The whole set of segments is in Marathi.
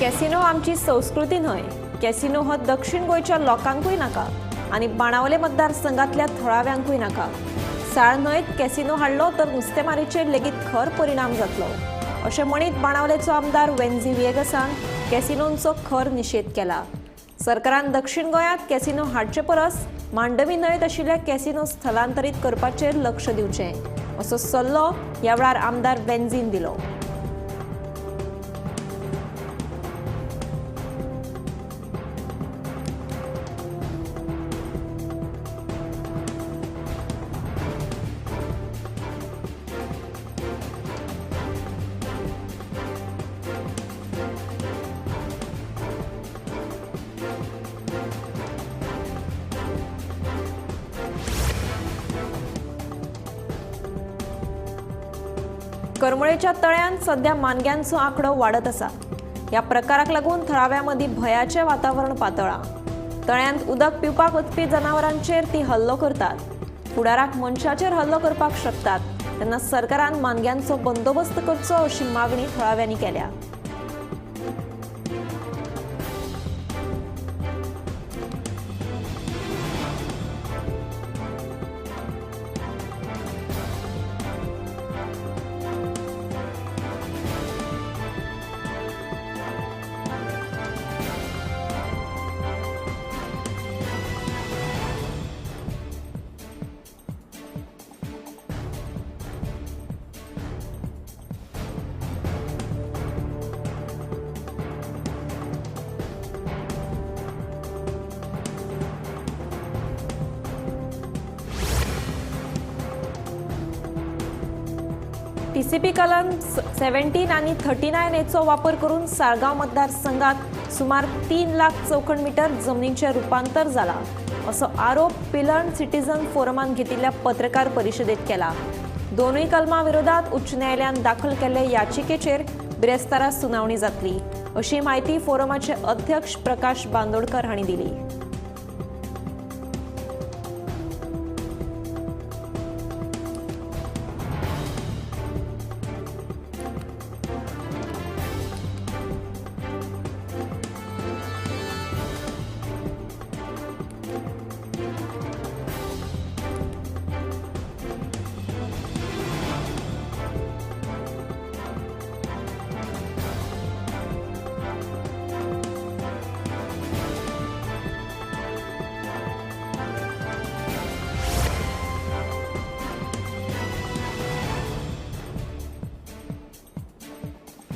कॅसिनो आमची संस्कृती न्हय. कॅसिनो हो दक्षिण गोंयच्या लोकांकूय नाका आनी बाणावले मतदारसंघातल्या थळाव्यांकूय नाका. साळ न्हंयत कॅसिनो हाडलो तर नुस्तेमारीचेर लेगीत खर परिणाम जातलो अशें म्हणीत बाणावलेचो आमदार वेन्झी विएगसान कॅसिनोंचो खर निशेध केला. सरकारान दक्षिण गोंयांत कॅसिनो हाडचे परस मांडवी न्हंयत आशिल्ल्या कॅसिनो स्थलांतरीत करपाचेर लक्ष दिवचें असो सल्लो ह्या वेळार आमदार वेन्झीन दिलो. करमळेच्या तळ्यान सध्या मानग्यांचो आंकडो वाडत आसा. ह्या प्रकाराक लागून थळाव्यांमदी भयाचें वातावरण पातळ्ळां. तळ्यांत उदक पिवपाक वचपी जनावरांचेर ती हल्लो करतात. फुडाराक मनशाचेर हल्लो करपाक शकतात तेन्ना सरकारान मानग्यांचो बंदोबस्त करचो अशी मागणी थळाव्यांनी केल्या. टीसीपी कलम 17 आणि 39A वापर करून साळगाव मतदारसंघात सुमार 3 लाख चौखण मीटर जमनीचें रुपांतर जाला असो आरोप पिलर्न सिटीजन फोरमान घेतिल्ल्या पत्रकार परिशदेत केला. दोनूय कलमां विरोधात उच्च न्यायालयान दाखल केल्ले याचिकेचेर बिरेस्तारा सुनावणी जातली अशी माहिती फोरमाचे अध्यक्ष प्रकाश बांदोडकर हांणी दिली.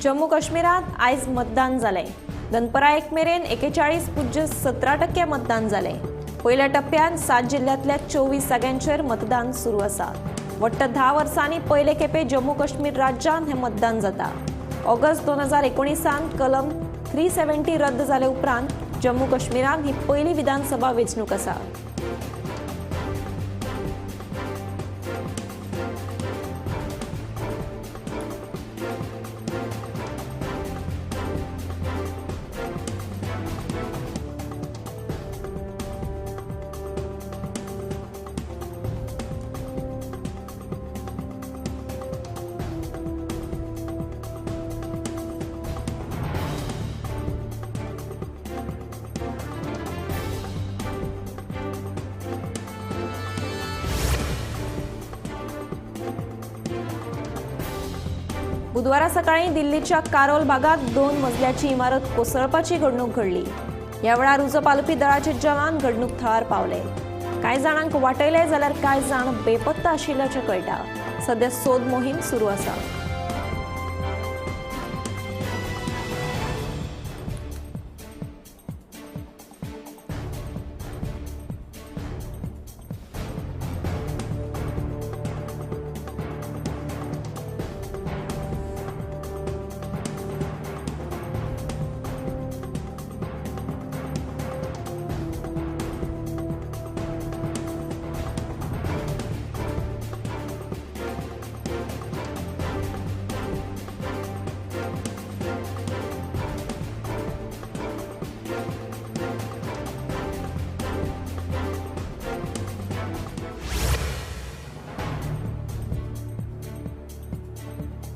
जम्मू काश्मीरात आयज मतदान जालें. दनपरा 1 मेरेन 41.17% मतदान जालें. पयल्या टप्प्यान 7 जिल्ल्यांतल्या 24 जाग्यांचेर मतदान सुरू आसा. वट्ट 10 वर्सांनी पयले खेपे जम्मू काश्मीर राज्यांत हें मतदान जाता. ऑगस्ट 2019 कलम 370 रद्द जाले उपरांत जम्मू काश्मीरात ही पयली विधानसभा वेंचणूक आसा. बुधवारा सकाळी दिल्लीच्या कारोल भागात 2 मजल्याची इमारत कोसळपाची घडणूक घडली. ह्या वेळार उजो पालपी दळाचे जवान घडणूक थळार पावले. कांय जाणांक वाटयले जाल्यार कांय जाण बेपत्ता आशिल्ल्याचें कळटा. सध्या सोद मोहीम सुरू आसा.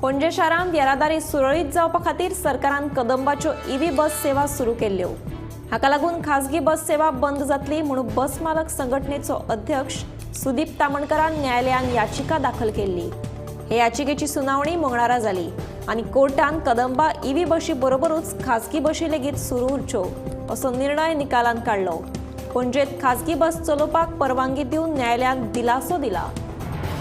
पणजे शारांत येरादारी सुरळीत जावपा खातीर सरकारान कदंबाच्यो ईव्ही बस सेवा सुरू केल्ल्यो. हाका लागून खासगी बस सेवा बंद जातली म्हणून बस मालक संघटनेचो अध्यक्ष सुदीप तामणकरान न्यायालयान याचिका दाखल केल्ली. हे याचिकेची सुनावणी मंगळारा जाली आनी कोर्टान कदंबा ईव्ही बशी बरोबरूच खासगी बशी लेगीत सुरू उरच्यो असो निर्णय निकालान काडलो. पणजेत खासगी बस चलोवपाक परवानगी दिवन न्यायालयान दिलासो दिला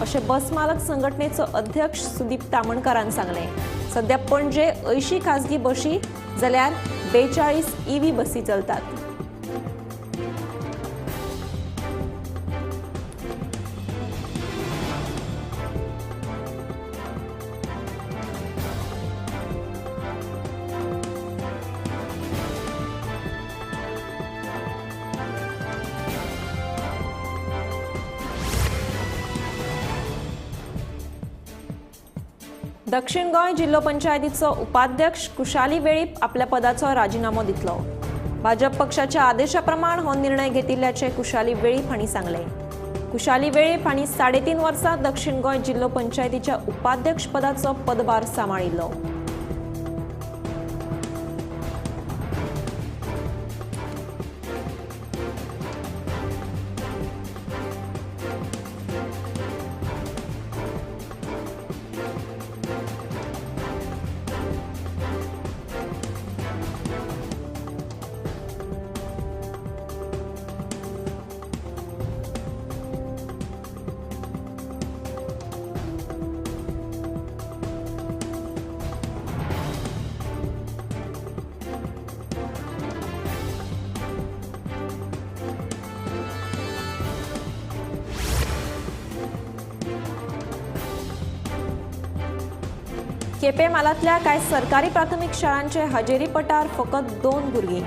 अशें बस मालक संघटनेचो अध्यक्ष सुदीप तामणकरान सांगलें. सध्या पणजे 80 खासगी बशी जाल्यार 42 ईव्ही बसी चलतात. दक्षिण गोंय जिल्लो पंचायतीचो उपाध्यक्ष कुशाली वेळीप आपल्या पदाचो राजीनामो दितलो. भाजप पक्षाच्या आदेशा प्रमाण हो निर्णय घेतिल्ल्याचे कुशाली वेळीप हांणी सांगले. कुशाली वेळीप हांणी 3.5 वर्सां दक्षिण गोंय जिल्लो पंचायतीच्या उपाध्यक्ष पदाचो पदभार सांबाळिल्लो. केपें मालांतल्या कांय सरकारी प्राथमीक शाळांचे हजेरी पटार फकत 2 भुरगीं.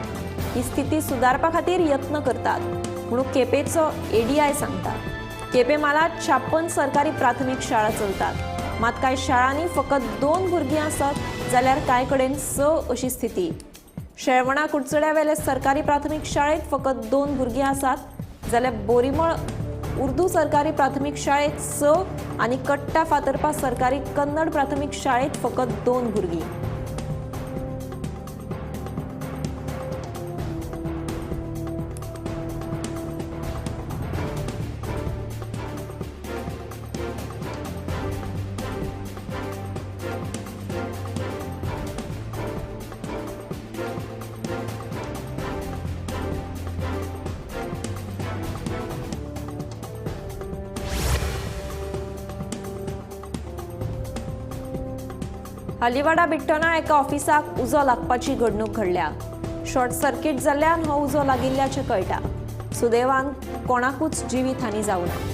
ही स्थिती सुदारपा खातीर यत्न करतात म्हणून केपेंचो एडीआय सांगता. केपें मालांत 56 सरकारी प्राथमीक शाळा चलतात, मात कांय शाळांनी फकत 2 भुरगीं आसत जाल्यार कांय कडेन 6 अशी स्थिती. शेळवणा कुडचड्यावेले सरकारी प्राथमीक शाळेत फकत 2 भुरगीं आसात जाल्यार बोरीमळ उर्दू सरकारी प्राथमीक शाळेत 6 आनी कट्टा फातर्पा सरकारी कन्नड प्राथमीक शाळेत फकत 2 भुरगीं. हालीवाडा बिट्टोना एका ऑफिसाक उजो लागपाची घडणूक घडल्या. शॉर्ट सर्किट जाल्ल्यान हो उजो लागिल्ल्याचें कळटा. सुदैवान कोणाकूच जिवीतहानी जावं ना.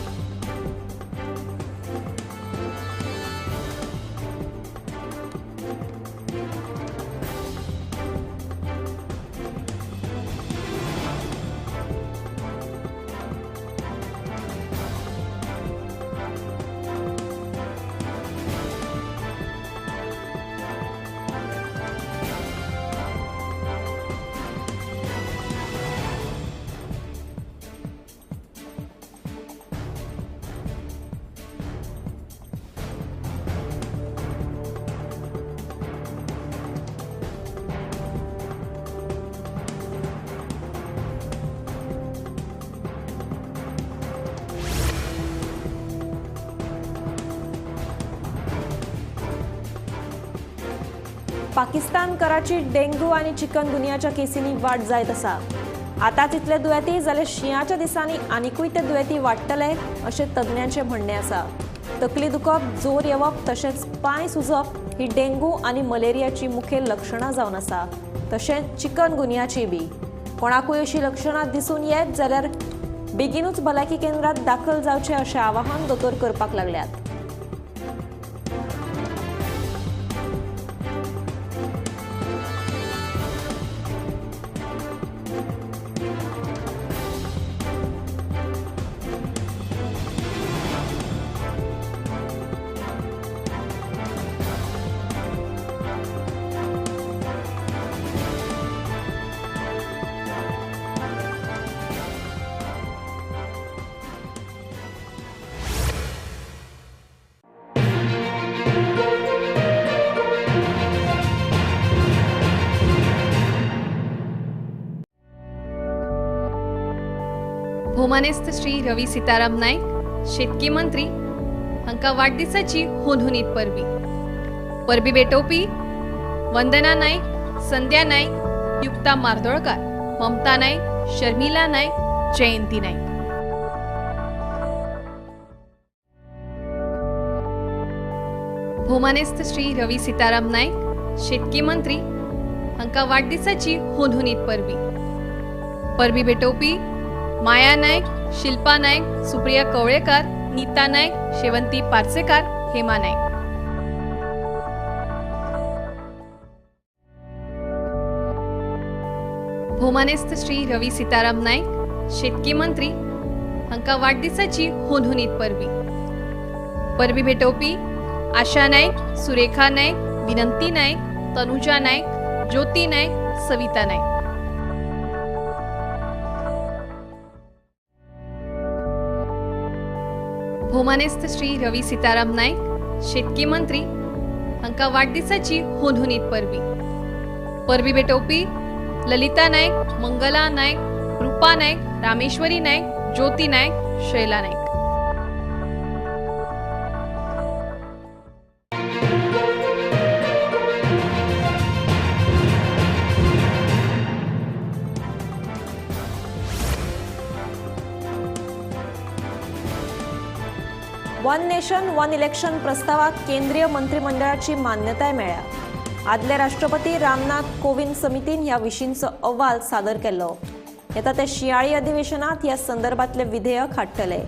पाकिस्तान कराचीत डेंग्यू आनी चिकनगुनियाच्या केसींनी वाड जायत आसा. आतांच इतले दुयेंती जाल्यार शिंयाच्या दिसांनी आनीकूय ते दुयेंती वाडटले अशें तज्ञांचें म्हणणें आसा. तकली दुखप, जोर येवप तशेंच पांय सुजप ही डेंग्यू आनी मलेरियाची मुखेल लक्षणां जावन आसा. तशेंच चिकनगुनियाची बी. कोणाकूय अशी लक्षणां दिसून येत जाल्यार बेगीनूच भलायकी केंद्रांत दाखल जावचें अशें आवाहन दोतोर करपाक लागल्यात. भोमानेस्त श्री रवी सीताराम नाईक शेतकी मंत्री हांका वाडदिसाची होनहुनीत परबी भेटोवपी वंदना नाईक, संध्या नाईक, युक्ता मार्दोळकार, ममता नाईक, शर्मिला नाईक, जयंती नाईक. भोमानेस्त श्री रवी सीताराम नाईक शेतकी मंत्री हांका वाडदिसाची होनहुनीत परबी भेटोवपी माया नाईक, शिल्पा नाईक, सुप्रिया कवळेकार, नीता नाईक, शेवंती पार्सेकार, हेमा नाईक. भोमानेस्त श्री रवी सीताराम नाईक शेतकी मंत्री हांका वाडदिसाची होनहुनीत परबी भेटोवपी आशा नाईक, सुरेखा नाईक, विनंती नाईक, तनुजा नाईक, ज्योती नाईक, सविता नाईक. भोमानेस्त श्री रवी सीताराम नाईक शेतकी मंत्री हांका वाडदिसाची होनहुनीत परबी भेटोवपी Lalita Naik, Mangala Naik, Rupa Naik, Rameshwari Naik, Jyoti Naik, Shaila Naik. One nation one election प्रस्तावाक केंद्रीय मंत्रिमंडळाची मान्यताय मेळ्ळ्या. आदले राष्ट्रपती रामनाथ कोविंद समितीन ह्या विशींचो अहवाल सादर केल्लो. येता ते शियाळी अधिवेशनात ह्या संदर्भातले विधेयक हाडटले.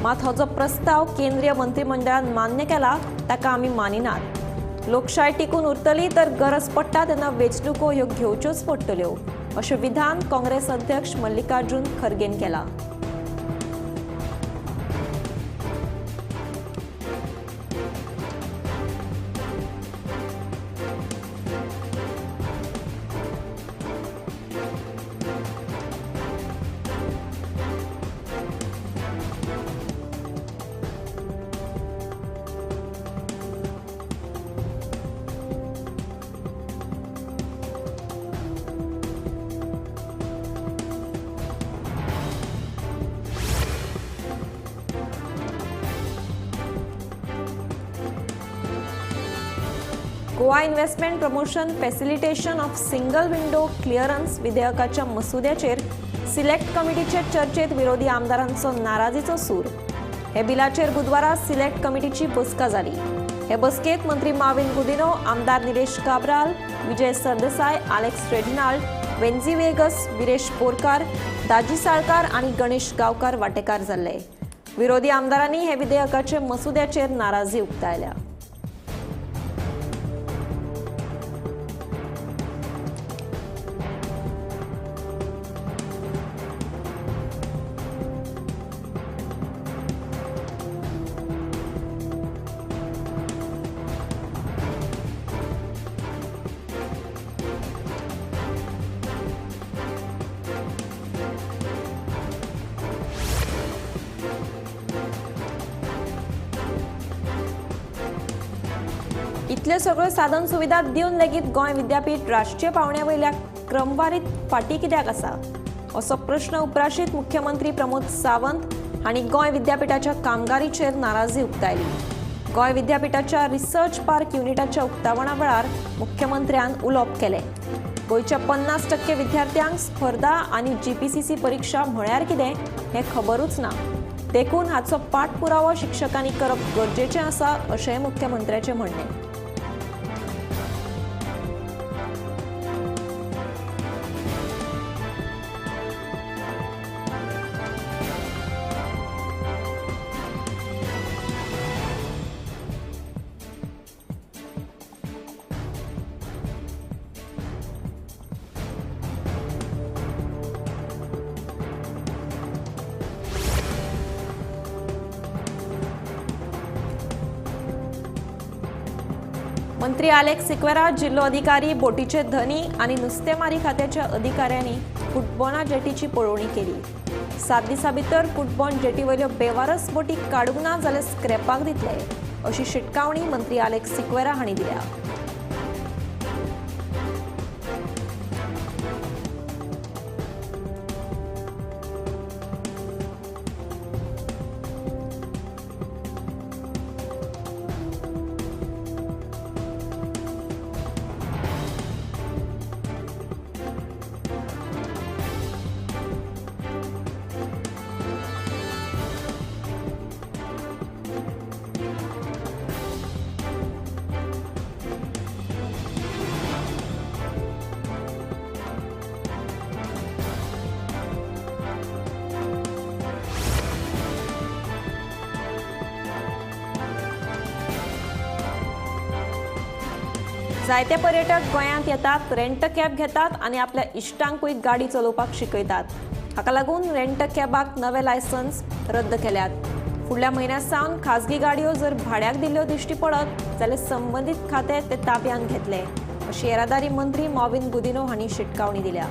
मात हो जो प्रस्ताव केंद्रीय मंत्रिमंडळान मान्य केला ताका आमी मानिनात. लोकशाय टिकून उरतली तर गरज पडटा तेन्ना वेंचणुको ह्यो घेवच्योच पडटल्यो अशें विधान काँग्रेस अध्यक्ष मल्लिकार्जुन खरगेन केला. Goa investment promotion facilitation of single window clearance विधेयकाच्या मसुद्याचेर सिलेक्ट कमिटीचे चर्चेत विरोधी आमदारांचो नाराजीचो सूर. हे बिलाचेर बुधवारा सिलेक्ट कमिटीची बसका जाली. हे बसकेत मंत्री मार्विन गुदिनो, आमदार Nilesh Cabral, Vijay Sardesai, Alex Reginald, वेन्झी Vegas, Viresh Borkar, दाजी साळकार आणि गणेश गावकार वांटेकार जाल्ले. विरोधी आमदारांनी हे विधेयकाचे मसुद्याचेर नाराजी उक्तायल्या. इतल्यो सगळ्यो साधन सुविधा दिवन लेगीत गोंय विद्यापीठ राष्ट्रीय पावंड्या वयल्या क्रमवारीत फाटीं कित्याक आसा असो प्रश्न उपराशीत मुख्यमंत्री प्रमोद सावंत हांणी गोंय विद्यापीठाच्या कामगारीचेर नाराजी उक्तायली. गोंय विद्यापीठाच्या रिसर्च पार्क युनिटाच्या उक्तावणा वेळार मुख्यमंत्र्यान उलोवप केलें. गोंयच्या 50% विद्यार्थ्यांक स्पर्धा आनी जीपीसीसी परीक्षा म्हळ्यार कितें हें खबरूच ना. देखून हाचो पाठपुरावो शिक्षकांनी करप गरजेचें आसा अशेंय मुख्यमंत्र्याचें म्हणणें. मंत्री आलेक्स सिक्वेरा, जिल्लो अधिकारी, बोटीचे धनी आणि नुस्तेमारी खात्याच्या अधिकाऱ्यांनी फुटबॉना जेटीची पळोवणी केली. 7 दिसां भितर फुटबॉन जेटीवयल्यो बेवारस बोटी काडूंक ना जाल्यार स्क्रॅपाक दितले अशी शिटकावणी मंत्री आलेक्स सिक्वेरा हांणी दिल्या. जायते पर्यटक गोंयांत येतात, रेंट कॅब घेतात आणि आपल्या इश्टांकूय गाडी चलोवपाक शिकयतात. हाका लागून रेंट कॅबाक नवे लायसन्स रद्द केल्यात. फुडल्या म्हयन्या सावन खाजगी गाडयो जर भाड्याक दिल्ल्यो दिश्टी पडत जाल्यार संबंदीत खाते ते ताब्यात घेतले, अशी येरादारी मंत्री मॉविन गुदिनो हांणी शिटकावणी दिल्या.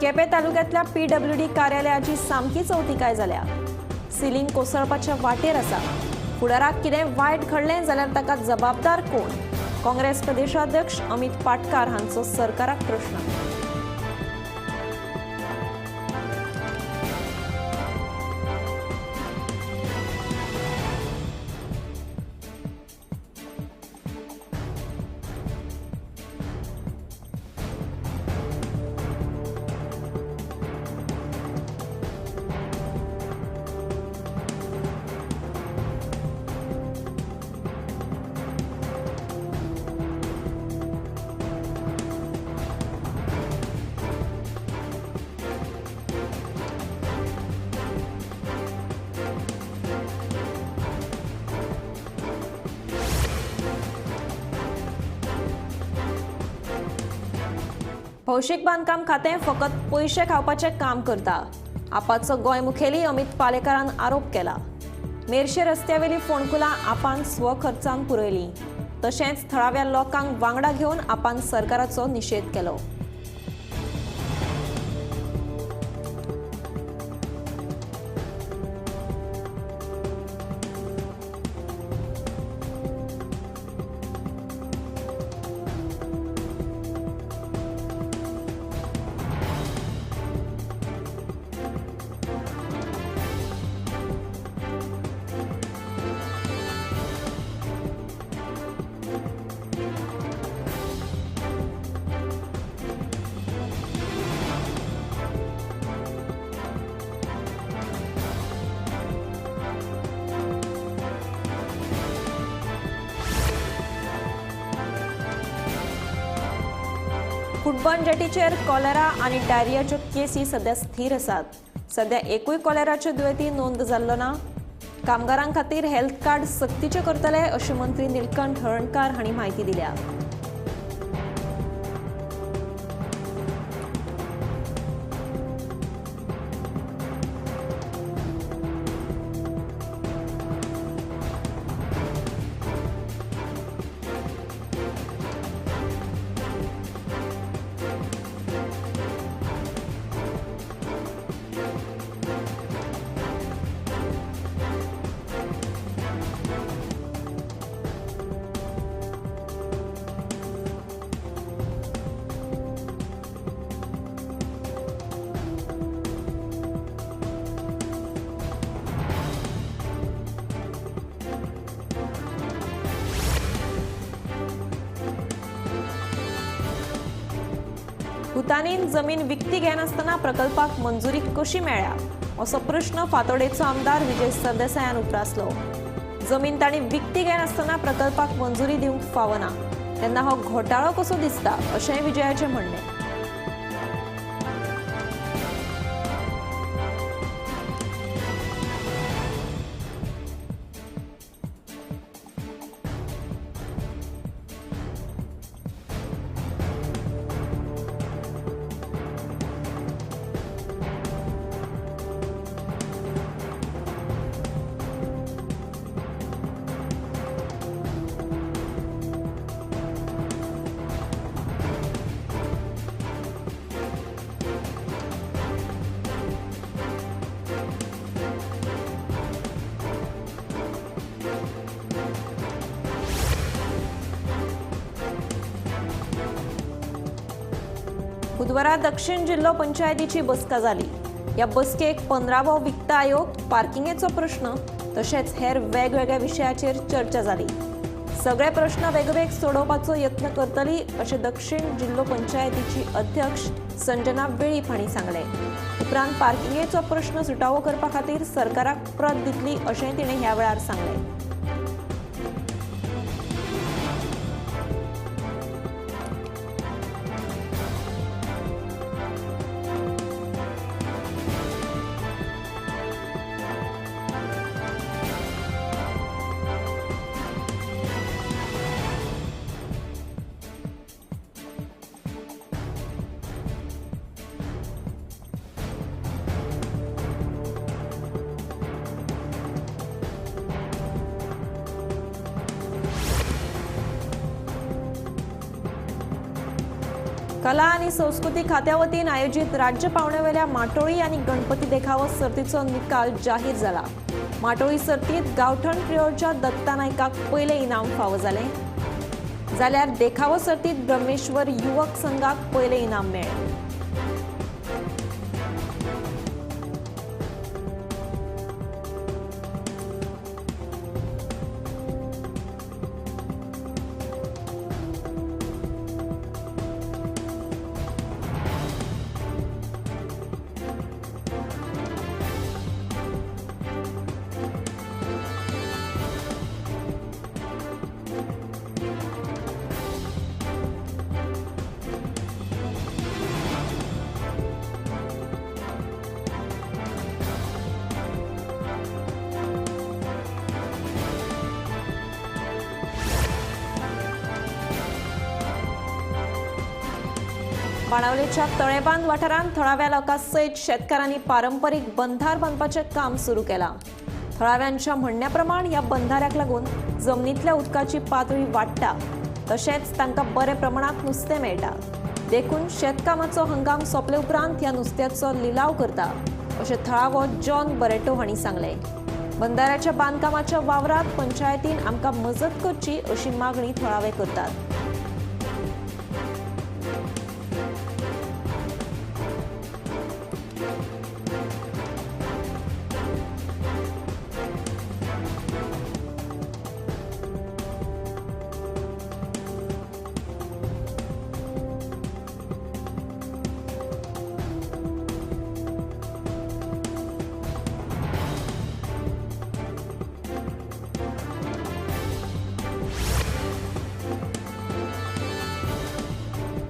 केपें तालुक्यांतल्या PWD कार्यालयाची सामकी चवथिकाय जाल्या. सिलींग कोसळपाच्या वाटेर आसा. फुडाराक कितें वायट घडलें जाल्यार ताका जबाबदार कोण? काँग्रेस प्रदेशाध्यक्ष अमित पाटकार हांचो सरकाराक प्रश्न. भौशीक बांदकाम खातें फकत पयशे खावपाचें काम करता. आपाचो गोंय मुखेली अमित पालेकरान आरोप केला. मेर्शे रस्त्यावेली फोंडकुलां आपान स्वखर्चान पुरयलीं. तशेंच थळाव्या लोकांक वांगडा घेवन आपान सरकाराचो निशेध केलो. फुटबॉल जेटीचेर कॉलेरा आनी डायरियाच्यो केसी सध्या स्थिर आसात. सध्या एकूय कॉलेराच्यो दुयेंती नोंद जाल्लो ना. कामगारां खातीर हेल्थ कार्ड सक्तीचे करतले अशी मंत्री निलकंठ हळर्णकार हांणी म्हायती दिल्या. भुतानीन जमीन विकती घेनासतना प्रकल्पाक मंजुरी कशी मेळ्ळ्या असो प्रश्न फातोडेचो आमदार विजय सरदेसायान उप्रासलो. जमीन तांणी विकती घेनासतना प्रकल्पाक मंजुरी दिवंक फावना तेन्ना हो घोटाळो कसो दिसता अशेंय विजयाचें म्हणणें. बुधवारा दक्षिण जिल्हा पंचायतीची बसका जाली. या बसकेक 15वो वित्त आयोग, पार्किंगेचो प्रश्न तशेंच हेर वेगवेगळ्या विशयाचेर चर्चा जाली. सगळे प्रश्न वेगवेग सोडोवपाचो यत्न करतली अशें दक्षिण जिल्लो पंचायतीची अध्यक्ष संजना वेळीप हांणी सांगलें. उपरांत पार्किंगेचो प्रश्न सुटावो करपा खातीर सरकाराक प्रत दितली अशेंय तिणें ह्या वेळार सांगलें. कला आणि संस्कृती खात्या वतीन आयोजित राज्य पावण्यावेल्या माटोळी आणि गणपती देखावो सर्तीचो निकाल जाहीर जाला. माटोळी सर्तीत गावठण प्रियोरच्या दत्ता नायकाक पयले इनाम फावो जालें, जाल्यार देखावो सर्तीत ब्रह्मेश्वर युवक संघाक पयले इनाम मेळ्ळें. बाणावलेच्या तळेबांद वाठारांत थळाव्या लोकांसयत शेतकारांनी पारंपरीक बंधार बांदपाचें काम सुरू केलां. थळाव्यांच्या म्हणण्याप्रमाण ह्या बंधाऱ्याक लागून जमनींतल्या उदकाची पातळी वाडटा, तशेंच तांकां बरे प्रमाणांत नुस्तें मेळटा. देखून शेतकामाचो हंगाम सोंपले उपरांत ह्या नुस्त्याचो लिलाव करता अशें थळावो जॉन बरेटो हांणी सांगलें. बंधाऱ्याच्या बांदकामाच्या वावरांत पंचायतीन आमकां मजत करची अशी मागणी थळावे करतात.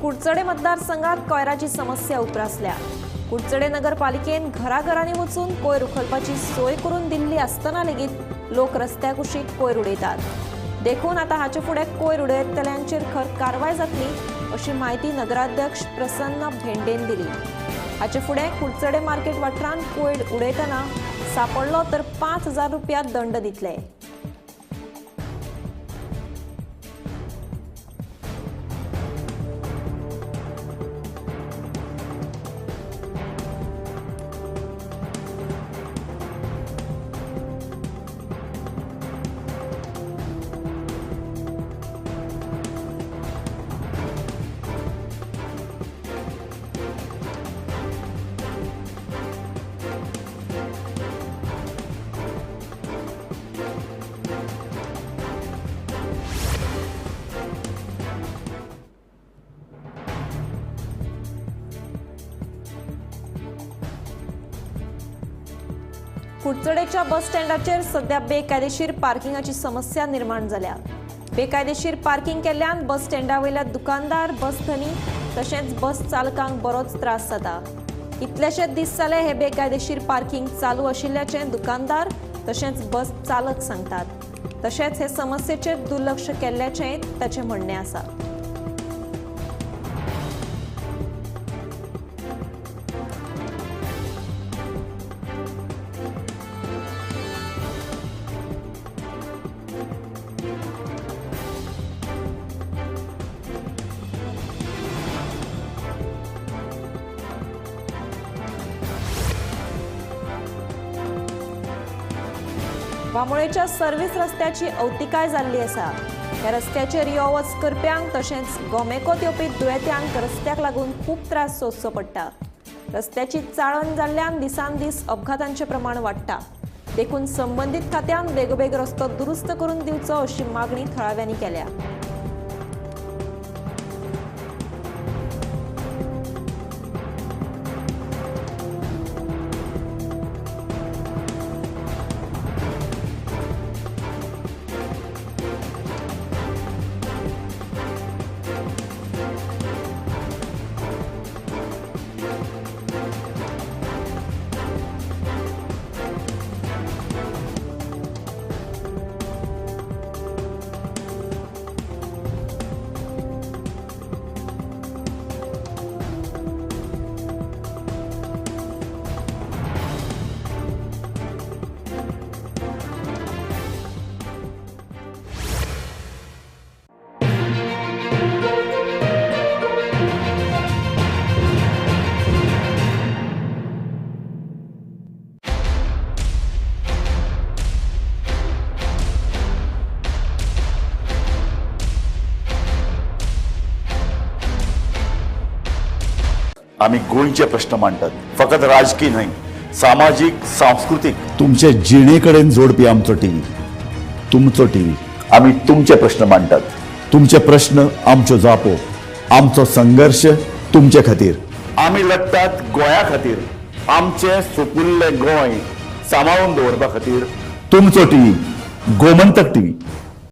कुडचडे मतदारसंघात कोयराची समस्या उप्रासल्या. कुडचडे नगरपालिकेन घराघरांनी वचून कोयर उखलपाची सोय करून दिल्ली आसतना लेगीत लोक रस्त्याक कुशीक कोयर उडयतात. देखून आता हाचे फुडें कोयर उडयतल्यांचेर खर कारवाय जातली अशी माहिती नगराध्यक्ष प्रसन्न भेंडेन दिली. हाचे फुडें कुडचडे मार्केट वाठारांत कोयर उडयतना सापडलो तर 5,000 रुपया दंड दितले. कुडचडेच्या बस स्टँडाचेर सध्या बेकायदेशीर पार्किंगाची समस्या निर्माण जाल्या. बेकायदेशीर पार्किंग केल्ल्यान बस स्टँडावयल्या दुकानदार, बस धनी तशेंच बस चालकांक बरोच त्रास जाता. कितलेशेच दीस जाले हे बेकायदेशीर पार्किंग चालू आशिल्ल्याचें दुकानदार तशेंच बस चालक सांगतात. तशेंच हे समस्येचेर दुर्लक्ष केल्ल्याचें ताचें म्हणणें आसा. बांबोळेच्या सर्व्हिस रस्त्याची अवतिकाय जाल्ली आसा. ह्या रस्त्याचेर यो वच करप्यांक तशेंच गोमेकोत येवपी दुयेंत्यांक रस्त्याक लागून खूब त्रास सोंसचो पडटा. रस्त्याची चाळण जाल्ल्यान दिसान दीस अपघातांचें प्रमाण वाडटा. देखून संबंदीत खात्यान बेगोबेग रस्तो दुरुस्त करून दिवचो अशी मागणी थळाव्यांनी केल्या. आम्ही गोंयचे प्रश्न मांडटात. फकत राजकीय न्हय, सामाजीक सांस्कृतिक. तुमचे जिणेकडेन जोडपी आमचो टीव्ही, तुमचो टीव्ही. आम्ही तुमचे प्रश्न मांडटात. तुमचे प्रश्न आमच्यो जापो, आमचो संघर्ष तुमचे खातीर. आम्ही लढटात गोंया खातीर, आमचे सोपुल्ले गोंय सांबाळून दवरपा खातीर. तुमचो टीव्ही, गोमंतक टीव्ही.